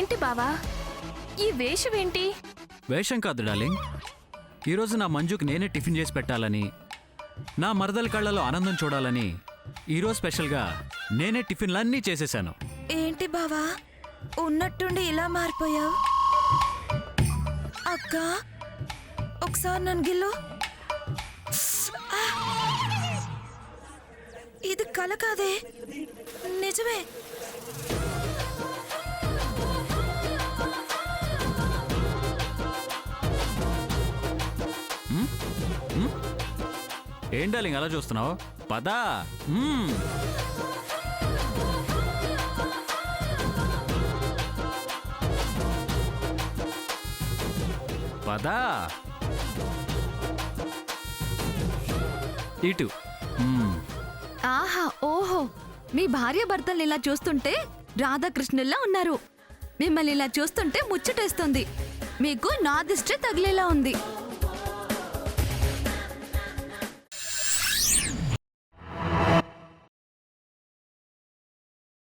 ఏంటి బావా ఈ వేషం ఏంటి? వేషం కాదు డార్లింగ్, ఈరోజు నా మంజుకి నేనే టిఫిన్ చేసి పెట్టాలని, నా మరదల కళ్ళలో ఆనందం చూడాలని ఈరోజు స్పెషల్గా నేనే టిఫిన్లన్నీ చేసేసాను. ఏంటి బావా ఉన్నట్టుండి ఇలా మారిపోయావు? అక్క ఒకసారి నన్ను గిల్లు. ఆ! ఇది కల కాదే, నిజమే. ఏం డార్లింగ్ అలా చూస్తున్నావు? పదా. పదా ఇటు. ఆహా ఓహో, మీ భార్య భర్తల్ని ఇలా చూస్తుంటే రాధాకృష్ణుల్లా ఉన్నారు. మిమ్మల్ని ఇలా చూస్తుంటే ముచ్చటేస్తుంది. మీకు నా దిష్టి తగిలేలా ఉంది.